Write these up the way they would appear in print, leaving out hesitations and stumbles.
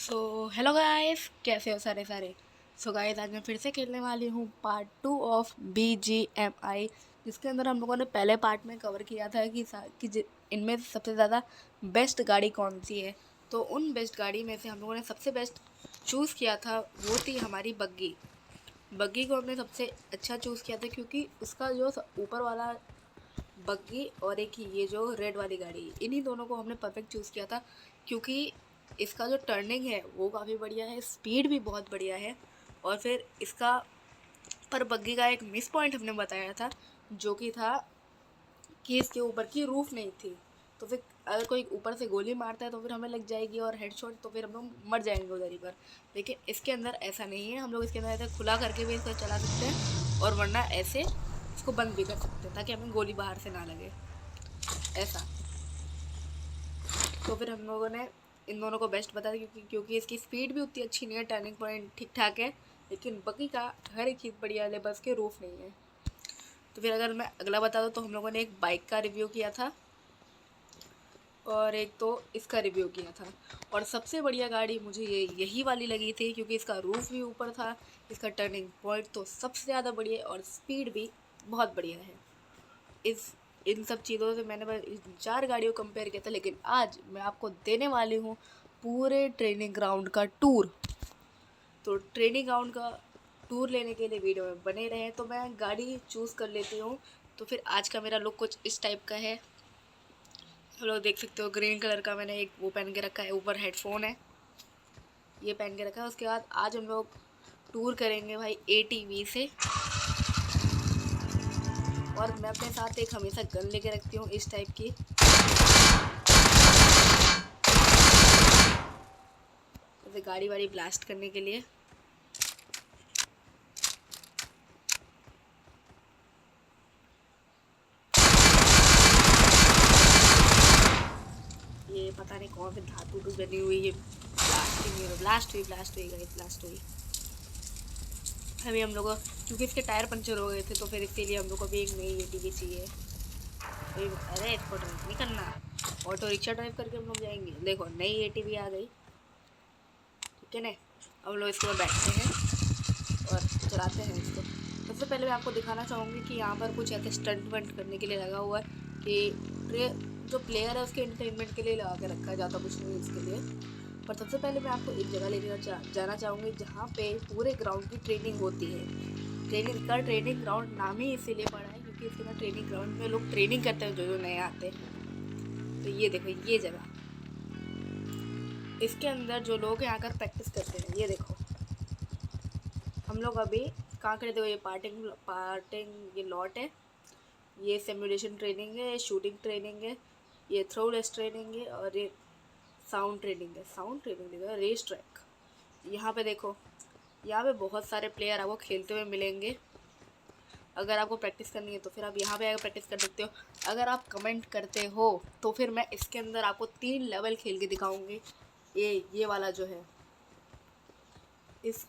So hello guys, कैसे हो सारे सारे। गाइस, आज मैं फिर से खेलने वाली हूँ पार्ट 2 ऑफ BGMI, जिसके अंदर हम लोगों ने पहले पार्ट में कवर किया था कि इनमें से सबसे ज़्यादा बेस्ट गाड़ी कौन सी है। तो उन बेस्ट गाड़ी में से हम लोगों ने सबसे बेस्ट चूज़ किया था, वो थी हमारी बग्गी। बग्गी को हमने सबसे अच्छा चूज़ किया था क्योंकि उसका जो ऊपर वाला बग्गी और एक ये जो रेड वाली गाड़ी, इन्हीं दोनों को हमने परफेक्ट चूज़ किया था क्योंकि इसका जो टर्निंग है वो काफ़ी बढ़िया है, स्पीड भी बहुत बढ़िया है। और फिर इसका पर बग्गी का एक मिस पॉइंट हमने बताया था, जो कि था कि इसके ऊपर की रूफ नहीं थी। तो फिर अगर कोई ऊपर से गोली मारता है तो फिर हमें लग जाएगी और हेडशॉट, तो फिर हम लोग मर जाएंगे उधर ही पर। लेकिन इसके अंदर ऐसा नहीं है, हम लोग इसके अंदर ऐसे खुला करके भी इसको चला सकते हैं और वरना ऐसे इसको बंद भी कर सकते हैं ताकि हमें गोली बाहर से ना लगे ऐसा। तो फिर हम लोगों ने इन दोनों को बेस्ट बताया क्योंकि इसकी स्पीड भी उतनी अच्छी नहीं है, टर्निंग पॉइंट ठीक ठाक है, लेकिन बग्गी का हर एक चीज़ बढ़िया है, बस के रूफ नहीं है। तो फिर अगर मैं अगला बता दूँ तो हम लोगों ने एक बाइक का रिव्यू किया था और एक तो इसका रिव्यू किया था। और सबसे बढ़िया गाड़ी मुझे यही वाली लगी थी क्योंकि इसका रूफ भी ऊपर था, इसका टर्निंग पॉइंट तो सबसे ज़्यादा बढ़िया है और स्पीड भी बहुत बढ़िया है। इस इन सब चीज़ों से मैंने बस इन 4 गाड़ियों को कंपेयर किया था, लेकिन आज मैं आपको देने वाली हूँ पूरे ट्रेनिंग ग्राउंड का टूर। तो ट्रेनिंग ग्राउंड का टूर लेने के लिए वीडियो में बने रहे। तो मैं गाड़ी चूज़ कर लेती हूँ। तो फिर आज का मेरा लुक कुछ इस टाइप का है। आप लोग देख सकते हो ग्रीन कलर का मैंने एक वो पहन के रखा है, ऊपर हेडफोन है, ये पहन के रखा है। उसके बाद आज हम लोग टूर करेंगे भाई ATV से। और मैं अपने साथ एक हमेशा गन लेके रखती हूँ इस टाइप की, जैसे गाड़ी वाड़ी ब्लास्ट करने के लिए। ये पता नहीं कौन सी धातु की बनी हुई, ये ब्लास्ट हुई गई, ब्लास्ट हुई। अभी हम लोग क्योंकि इसके टायर पंचर हो गए थे तो फिर इसके लिए हम लोग को भी एक नई ATV चाहिए। अरे इसको ड्राइव नहीं करना, ऑटो रिक्शा ड्राइव करके हम लोग जाएंगे। देखो नई ATV आ गई, ठीक है ना। हम लोग इसके ऊपर बैठते हैं और चलाते हैं इसको। सबसे पहले मैं आपको दिखाना चाहूँगी कि यहाँ पर कुछ ऐसे स्टंट वंट करने के लिए लगा हुआ है कि जो प्लेयर है उसके एंटरटेनमेंट के लिए लगा के रखा है, ज़्यादा कुछ नहीं इसके लिए। पर सबसे पहले मैं आपको एक जगह लेके जाना चाहूँगी जहाँ पे पूरे ग्राउंड की ट्रेनिंग होती है। ट्रेनिंग ग्राउंड नाम ही इसीलिए पड़ा है क्योंकि इसके अंदर ट्रेनिंग ग्राउंड में लोग ट्रेनिंग करते हैं, जो जो नए आते हैं। तो ये देखो ये जगह, इसके अंदर जो लोग यहाँ आकर प्रैक्टिस करते हैं, ये देखो हम लोग अभी कहाँ खड़े थे। ये पार्टिंग ये लॉट है, ये सिमुलेशन ट्रेनिंग है, ये शूटिंग ट्रेनिंग है, ये थ्रोलेस ट्रेनिंग है और ये साउंड ट्रेनिंग है। Race track. यहाँ पे देखो, यहाँ पे बहुत सारे प्लेयर आपको खेलते हुए मिलेंगे। अगर आपको प्रैक्टिस करनी है तो फिर आप यहाँ पे आकर प्रैक्टिस कर सकते हो। अगर आप कमेंट करते हो तो फिर मैं इसके अंदर आपको 3 लेवल खेल के दिखाऊंगी। ये वाला जो है, इस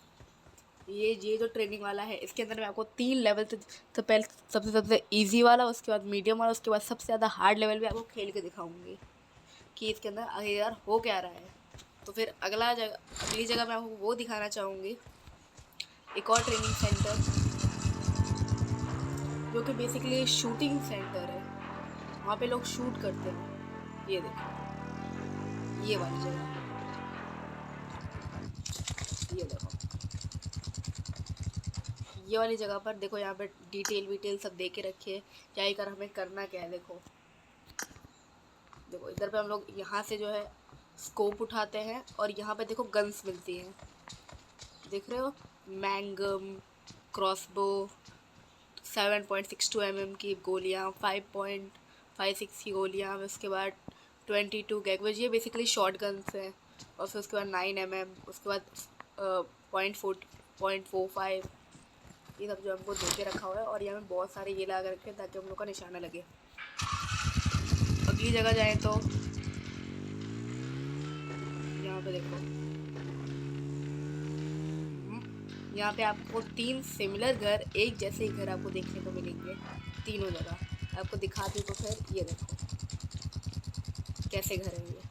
ये जो ट्रेनिंग वाला है, इसके अंदर मैं आपको 3 लेवल तो पहले सबसे इजी वाला, उसके बाद मीडियम वाला, उसके बाद सबसे ज़्यादा हार्ड लेवल भी आपको खेल के दिखाऊंगी कि इसके अंदर आगे यार हो क्या रहा है। तो फिर अगली जगह मैं आपको वो दिखाना चाहूँगी, एक और ट्रेनिंग सेंटर जो कि बेसिकली शूटिंग सेंटर है। वहाँ पे लोग शूट करते हैं। ये देखो ये वाली जगह, ये देखो ये वाली जगह पर देखो, यहाँ पे डिटेल सब दे के रखी है क्या ही कर हमें करना क्या है। देखो देखो इधर पे हम लोग यहाँ से जो है स्कोप उठाते हैं और यहाँ पे देखो गन्स मिलती हैं, देख रहे हो, मैंगम, क्रॉसबो, 7.62 mm की गोलियाँ, 5.56 की गोलियाँ, उसके बाद 22 गैगवेज, ये बेसिकली शॉर्ट गन्स हैं। और फिर उसके बाद 9 mm, उसके बाद 0.45, ये सब जो हमको दे के रखा हुआ है। और यहाँ में बहुत सारे ये लगा रखे हैं ताकि हम लोग का निशाना लगे। अगली जगह जाएँ तो यहाँ पे देखो, यहाँ पे आपको 3 सिमिलर घर, एक जैसे ही घर आपको देखने को मिलेंगे तीनों जगह। आपको दिखा दूँ तो फिर ये देखो कैसे घर है ये।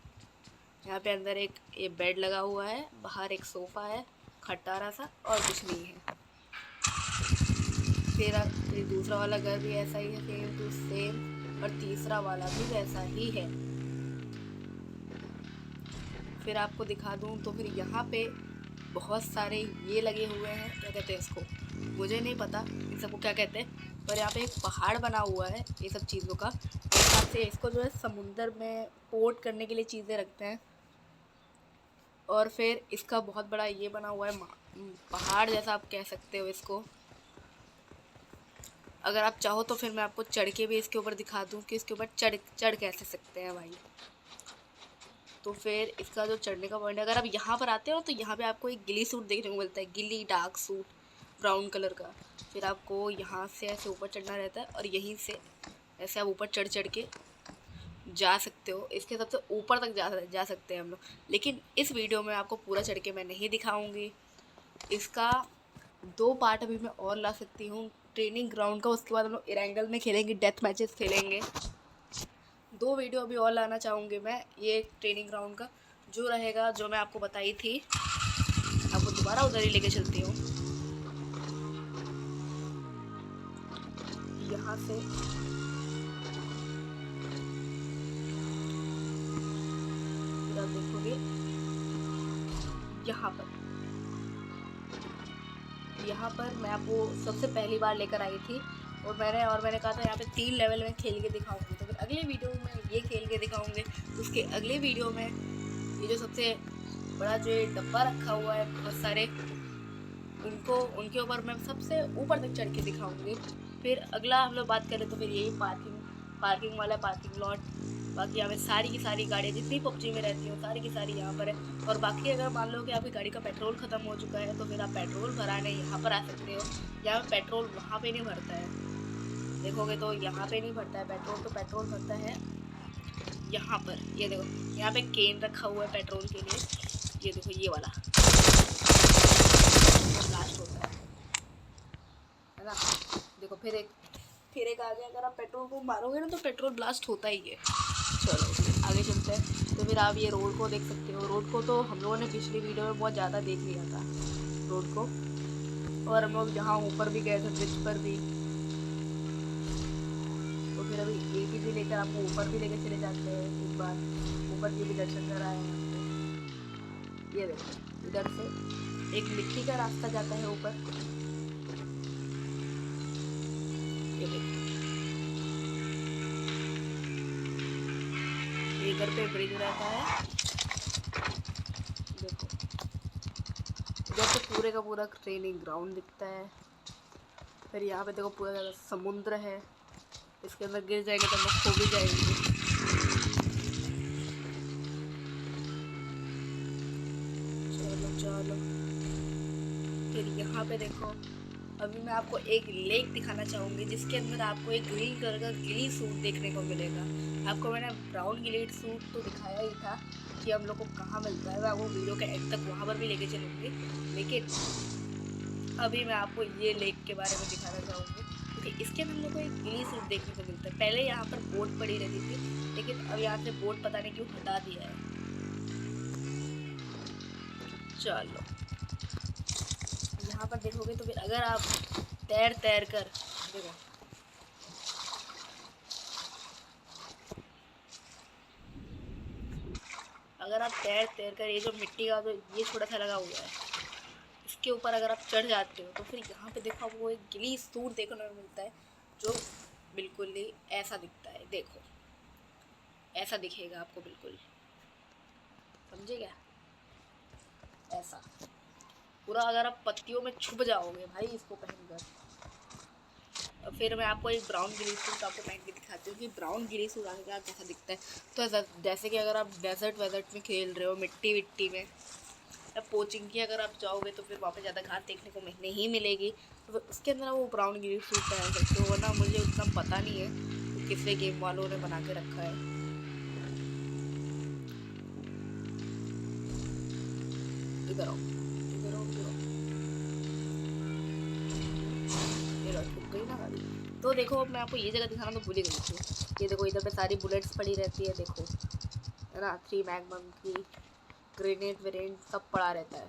यहाँ पे अंदर एक ये बेड लगा हुआ है, बाहर एक सोफ़ा है खटारा सा, और कुछ नहीं है। फिर दूसरा वाला घर भी ऐसा ही है, सेम टू सेम, और तीसरा वाला भी वैसा ही है। फिर आपको दिखा दूँ तो फिर यहाँ पे बहुत सारे ये लगे हुए हैं, क्या कहते हैं इसको, मुझे नहीं पता इन सबको क्या कहते हैं, पर यहाँ पे एक पहाड़ बना हुआ है ये सब चीज़ों का। मेरे हिसाब से इसको जो है समुंदर में पोर्ट करने के लिए चीज़ें रखते हैं। और फिर इसका बहुत बड़ा ये बना हुआ है पहाड़ जैसा आप कह सकते हो इसको। अगर आप चाहो तो फिर मैं आपको चढ़ के भी इसके ऊपर दिखा दूँ कि इसके ऊपर चढ़ कैसे सकते हैं भाई। तो फिर इसका जो चढ़ने का पॉइंट है, अगर आप यहाँ पर आते हो तो यहाँ पे आपको एक गिली सूट देखने को मिलता है, गिली डार्क सूट ब्राउन कलर का। फिर आपको यहाँ से ऐसे ऊपर चढ़ना रहता है और यहीं से ऐसे आप ऊपर चढ़ के जा सकते हो। इसके सबसे ऊपर तक जा सकते हैं हम लोग, लेकिन इस वीडियो में आपको पूरा चढ़ के मैं नहीं दिखाऊंगी। इसका 2 पार्ट अभी मैं और ला सकती हूँ ट्रेनिंग ग्राउंड का, उसके बाद हम लोग इरेंगल में खेलेंगे, डेथ मैचेस खेलेंगे। 2 वीडियो अभी और लाना चाहूँगी मैं, ये ट्रेनिंग ग्राउंड का जो रहेगा, जो मैं आपको बताई थी, आपको दोबारा उधर ही लेके चलती हूँ। यहाँ से आप देखोगे यहाँ पर मैं आपको सबसे पहली बार लेकर आई थी, और मैंने कहा था यहाँ पे 3 लेवल में खेल के दिखाऊंगी। तो फिर अगले वीडियो में ये खेल के दिखाऊंगे, उसके अगले वीडियो में ये जो सबसे बड़ा जो ये डब्बा रखा हुआ है बहुत सारे, उनके ऊपर मैं सबसे ऊपर तक चढ़ के दिखाऊंगी। फिर अगला हम लोग बात करें तो फिर यही पार्किंग वाला पार्किंग लॉट। बाकी यहाँ पे सारी की सारी गाड़ियाँ जितनी पबजी में रहती हैं सारी की सारी यहाँ पर है। और बाकी अगर मान लो कि आपकी गाड़ी का पेट्रोल ख़त्म हो चुका है तो फिर आप पेट्रोल भराने यहाँ पर आ सकते हो। यहाँ पर पेट्रोल वहाँ पे नहीं भरता है, देखोगे तो यहाँ पे नहीं भरता है पेट्रोल, तो पेट्रोल भरता है यहाँ पर। ये देखो यहाँ पे केन रखा हुआ है पेट्रोल के लिए, ये देखो ये वाला ब्लास्ट होता है ना। देखो फिर एक आगे अगर आप पेट्रोल को मारोगे ना तो पेट्रोल ब्लास्ट होता ही है। चलो आगे चलते हैं। तो फिर आप ये रोड को देख सकते हो। रोड को तो हम लोगों ने पिछली वीडियो में बहुत ज़्यादा देख लिया था रोड को, और हम लोग जहाँ ऊपर भी गए थे ब्रिज पर भी, तो फिर अभी एक ही लेकर आपको ऊपर भी लेकर चले जाते हैं। एक बार ऊपर के भी दर्शन कराए हैं आपको। ये देखो इधर से एक मिट्टी का रास्ता जाता है ऊपर, ये देखो इधर पे ब्रिज रहता है। देखो इधर से पूरे का पूरा ट्रेनिंग ग्राउंड दिखता है। फिर यहाँ पे देखो पूरा समुद्र है, इसके अंदर गिर जाएंगे तो हम लोग खो भी जाएंगे। चलो फिर यहाँ पे देखो अभी मैं आपको एक लेक दिखाना चाहूँगी जिसके अंदर आपको एक ग्रीन कलर का गिली सूट देखने को मिलेगा। आपको मैंने ब्राउन गिली सूट तो दिखाया ही था कि हम लोग को कहाँ मिलता है, मैं आपको वीडियो के एंड तक वहाँ पर भी लेके चलूँगी, लेकिन अभी मैं आपको ये लेक के बारे में दिखाना चाहूँगी क्योंकि इसके अंदर हम लोग को एक गिली सूट देखने को मिलता है। पहले यहाँ पर बोट पड़ी रहती थी, लेकिन अब यहाँ से बोट पता नहीं क्यों हटा दिया है। चलो यहाँ पर देखोगे तो फिर अगर आप तैर कर देखो, अगर आप तैर कर ये जो मिट्टी का जो ये छोटा सा लगा हुआ है इसके ऊपर अगर आप चढ़ जाते हो तो फिर यहाँ पे देखो आपको एक गिली सूट देखने को मिलता है जो बिल्कुल ही ऐसा दिखता है। देखो ऐसा दिखेगा आपको, बिल्कुल समझे क्या, ऐसा पूरा अगर आप पत्तियों में छुप जाओगे भाई इसको पहनकर। और फिर मैं आपको एक ब्राउन गिली सूट आपको पहन के दिखाती हूँ कि ब्राउन गिली सूट आने का कैसा दिखता है। तो जैसे कि अगर आप डेजर्ट में खेल रहे हो मिट्टी में, या कोचिंग की अगर आप जाओगे तो फिर वहाँ पे ज़्यादा घास देखने को नहीं मिलेगी, तो फिर उसके अंदर वो ब्राउन गिली सूट पहन सकते हो। वरना मुझे उतना पता नहीं है तो किसने गेम वालों ने बना के रखा है। इधर आओ गई ना गाड़ी। तो देखो मैं आपको ये जगह दिखाना तो भूल ही गई थी। ये देखो इधर पे सारी बुलेट्स पड़ी रहती है, देखो है ना। 3 मैगमम की ग्रेनेड वेरेंट सब पड़ा रहता है।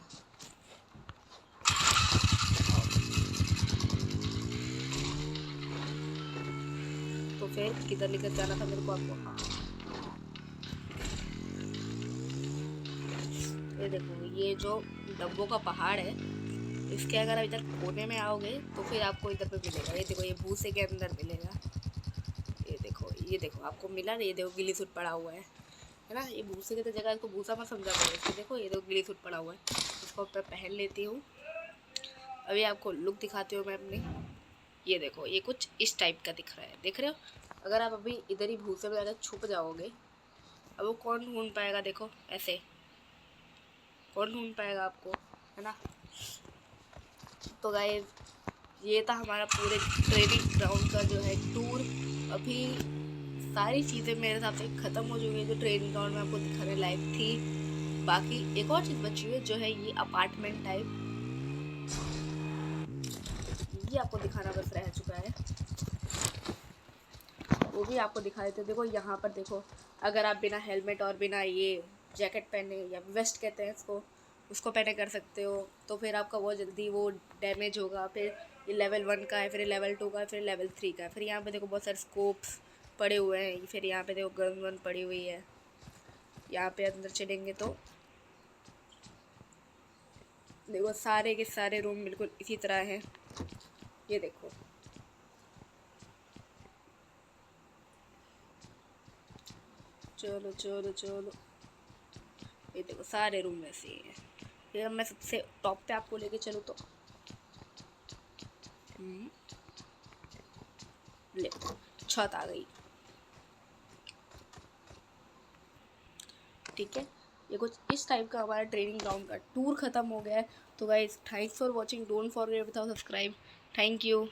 तो फिर किधर लेकर जाना था मेरे को आपको? हाँ, ये देखो, ये जो डब्बों का पहाड़ है, इसके अगर आप इधर कोने में आओगे तो फिर आपको इधर पे मिलेगा। ये देखो, ये भूसे के अंदर मिलेगा। ये देखो आपको मिला ना, ये देखो गिली सूट पड़ा हुआ है ना। ये भूसे की तो जगह इसको भूसा मत समझा करो। इसको देखो, ये देखो गिली सूट पड़ा हुआ है, इसको मैं पहन लेती हूँ। अभी आपको लुक दिखाती हूँ मैं अपनी। ये देखो, ये कुछ इस टाइप का दिख रहा है, देख रहे हो? अगर आप अभी इधर ही भूसे में ज़्यादा छुप जाओगे, अब वो कौन ढूंढ पाएगा? देखो ऐसे कौन ढूंढ पाएगा आपको, है ना। तो गाइस, ये था हमारा पूरे ट्रेनिंग ग्राउंड का जो है टूर। अभी सारी चीज़ें मेरे हिसाब से ख़त्म हो चुकी है जो ट्रेनिंग ग्राउंड में आपको दिखाने लायक थी। बाकी एक और चीज़ बची हुई है जो है ये अपार्टमेंट टाइप, ये आपको दिखाना बस रह चुका है। वो भी आपको दिखा देते। देखो यहाँ पर देखो, अगर आप बिना हेलमेट और बिना ये जैकेट पहने, या वेस्ट कहते हैं इसको, उसको पहने कर सकते हो, तो फिर आपका बहुत जल्दी वो डैमेज होगा। फिर ये लेवल 1 का है, फिर लेवल 2 का है, फिर लेवल 3 का है। फिर यहाँ पे देखो बहुत सारे स्कोप्स पड़े हुए हैं। फिर यहाँ पे देखो गन वन पड़ी हुई है। यहाँ पे अंदर चलेंगे तो देखो सारे के सारे रूम बिल्कुल इसी तरह हैं। ये देखो, चलो चलो चलो, ये देखो सारे रूम ऐसे ही हैं। फिर मैं सबसे टॉप पे आपको लेके चलूँ तो ले, छत आ गई। ठीक है, ये कुछ इस टाइप का हमारा ट्रेनिंग ग्राउंड का टूर ख़त्म हो गया है। तो guys, thanks for watching, don't forget to subscribe. Thank you.